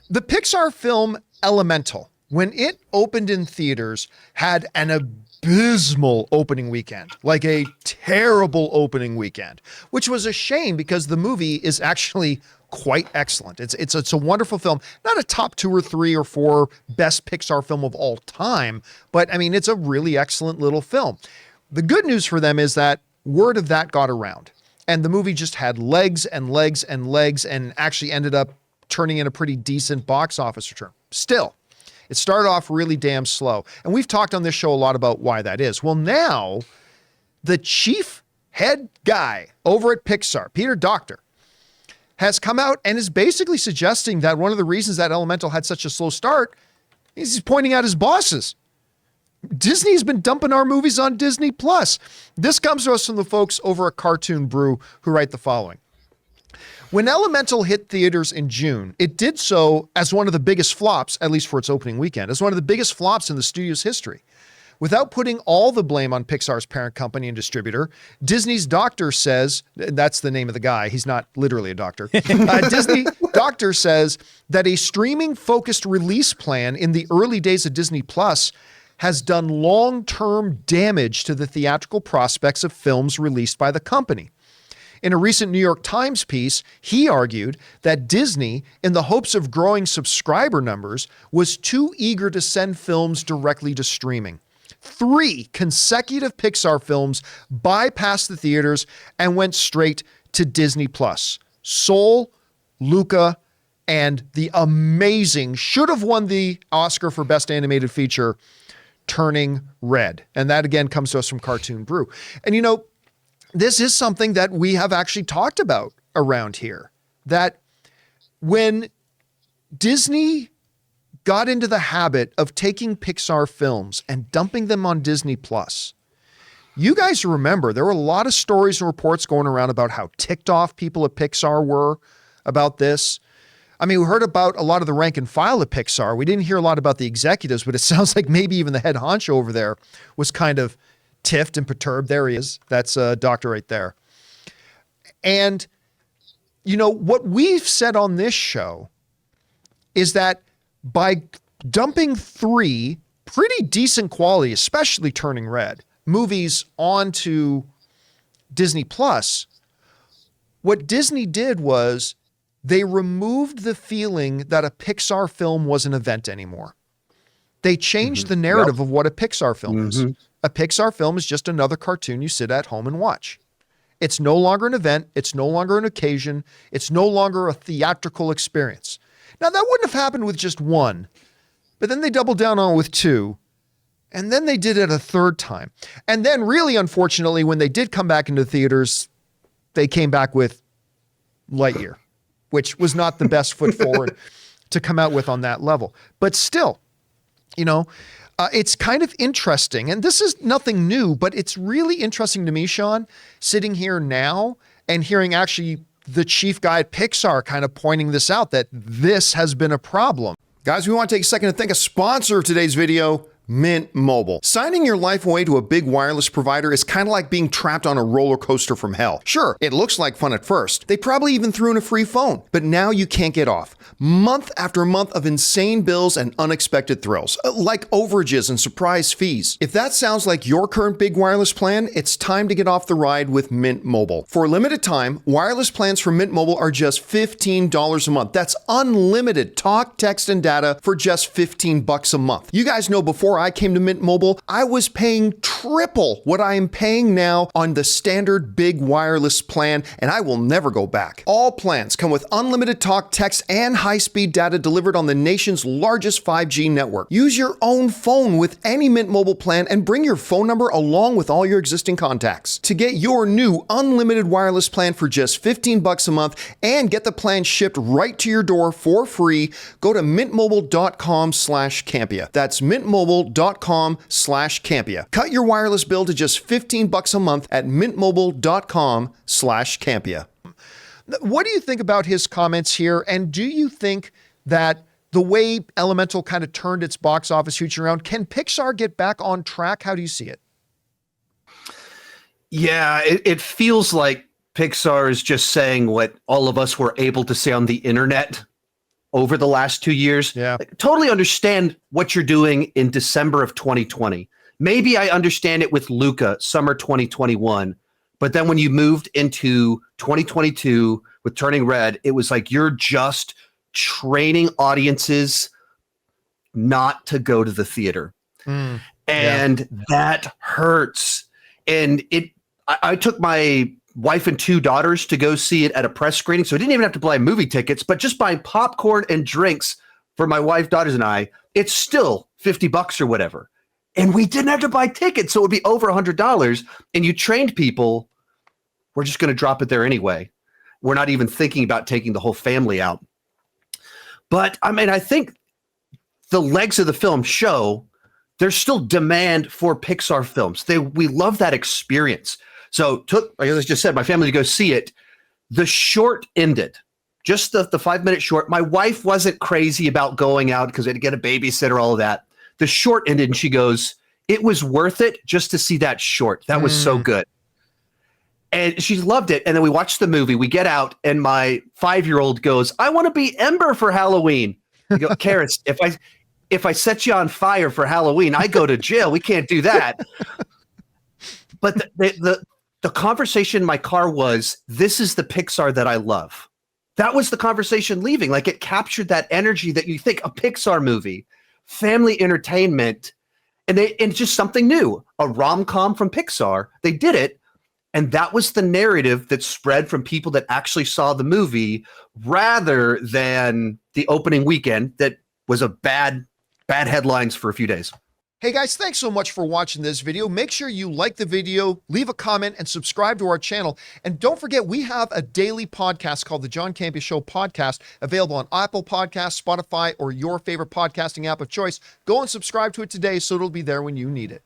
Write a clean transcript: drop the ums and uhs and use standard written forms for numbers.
The Pixar film Elemental, when it opened in theaters, had an abysmal opening weekend, like a terrible opening weekend, which was a shame because the movie is actually quite excellent. It's a wonderful film, not a top 2 or 3 or 4 best Pixar film of all time, but I mean, it's a really excellent little film. The good news for them is that word of that got around and the movie just had legs and legs and legs and actually ended up turning in a pretty decent box office return. Still, it started off really damn slow. And we've talked on this show a lot about why that is. Well, now the chief head guy over at Pixar, Peter Docter, has come out and is basically suggesting that one of the reasons that Elemental had such a slow start is he's pointing out his bosses. Disney's been dumping our movies on Disney Plus. This comes to us from the folks over at Cartoon Brew who write the following. When Elemental hit theaters in June, it did so as one of the biggest flops, at least for its opening weekend, as one of the biggest flops in the studio's history. Without putting all the blame on Pixar's parent company and distributor, Disney's doctor says, that's the name of the guy, he's not literally a doctor. Disney doctor says that a streaming-focused release plan in the early days of Disney Plus has done long-term damage to the theatrical prospects of films released by the company. In a recent New York Times piece, he argued that Disney, in the hopes of growing subscriber numbers, was too eager to send films directly to streaming. 3 consecutive Pixar films bypassed the theaters and went straight to Disney Plus. Soul, Luca, and the amazing, should have won the Oscar for Best Animated Feature, Turning Red. And that again comes to us from Cartoon Brew. And you know, this is something that we have actually talked about around here, that when Disney got into the habit of taking Pixar films and dumping them on Disney Plus, you guys remember there were a lot of stories and reports going around about how ticked off people at Pixar were about this. I mean, we heard about a lot of the rank and file at Pixar. We didn't hear a lot about the executives, but it sounds like maybe even the head honcho over there was kind of tiffed and perturbed. There he is. That's a doctor right there. And, you know, what we've said on this show is that by dumping 3 pretty decent quality, especially Turning Red, movies onto Disney Plus, what Disney did was they removed the feeling that a Pixar film was an event anymore. They changed the narrative of what a Pixar film is. A Pixar film is just another cartoon you sit at home and watch. It's no longer an event. It's no longer an occasion. It's no longer a theatrical experience. Now, that wouldn't have happened with just 1, but then they doubled down on it with 2, and then they did it a 3rd time. And then really, unfortunately, when they did come back into theaters, they came back with Lightyear, which was not the best foot forward to come out with on that level. But still, you know, it's kind of interesting, and this is nothing new, but it's really interesting to me, Sean, sitting here now and hearing actually the chief guy at Pixar kind of pointing this out, that this has been a problem. Guys, we want to take a second to thank a sponsor of today's video, Mint Mobile. Signing your life away to a big wireless provider is kind of like being trapped on a roller coaster from hell. Sure, it looks like fun at first. They probably even threw in a free phone, but now you can't get off. Month after month of insane bills and unexpected thrills, like overages and surprise fees. If that sounds like your current big wireless plan, it's time to get off the ride with Mint Mobile. For a limited time, wireless plans from Mint Mobile are just $15 a month. That's unlimited talk, text, and data for just $15 a month. You guys know before I came to Mint Mobile, I was paying triple what I am paying now on the standard big wireless plan, and I will never go back. All plans come with unlimited talk, text, and high-speed data delivered on the nation's largest 5G network. Use your own phone with any Mint Mobile plan and bring your phone number along with all your existing contacts. To get your new unlimited wireless plan for just $15 a month and get the plan shipped right to your door for free, go to mintmobile.com/Campea. That's mintmobile.com/Campea. Cut your wireless bill to just $15 a month at mintmobile.com/Campea. What do you think about his comments here? And do you think that the way Elemental kind of turned its box office future around, can Pixar get back on track? How do you see it? Yeah, it feels like Pixar is just saying what all of us were able to say on the internet over the last 2 years. Yeah. Like, totally understand what you're doing in December of 2020. Maybe I understand it with Luca, summer 2021. But then when you moved into 2022 with Turning Red, it was like you're just training audiences not to go to the theater. And that hurts. And I took my wife and 2 daughters to go see it at a press screening. So I didn't even have to buy movie tickets, but just buying popcorn and drinks for my wife, daughters, and I, it's still $50 or whatever. And we didn't have to buy tickets. So it would be over $100. And you trained people, we're just going to drop it there anyway. We're not even thinking about taking the whole family out. But I mean, I think the legs of the film show there's still demand for Pixar films. We love that experience. So like I just said, my family to go see it. The short ended, just the 5-minute short. My wife wasn't crazy about going out because they had to get a babysitter, all of that. The short ended, and she goes, "It was worth it just to see that short. That was so good." And she loved it. And then we watched the movie. We get out, and my 5-year-old goes, "I want to be Ember for Halloween." I go, "Karis, if I set you on fire for Halloween, I go to jail. We can't do that." But the conversation in my car was, this is the Pixar that I love. That was the conversation leaving. Like, it captured that energy that you think a Pixar movie, family entertainment, and just something new, a rom-com from Pixar. They did it. And that was the narrative that spread from people that actually saw the movie rather than the opening weekend that was a bad headlines for a few days. Hey guys, thanks so much for watching this video. Make sure you like the video, leave a comment, and subscribe to our channel. And don't forget, we have a daily podcast called the John Campea Show podcast, available on Apple Podcasts, Spotify, or your favorite podcasting app of choice. Go and subscribe to it today so it'll be there when you need it.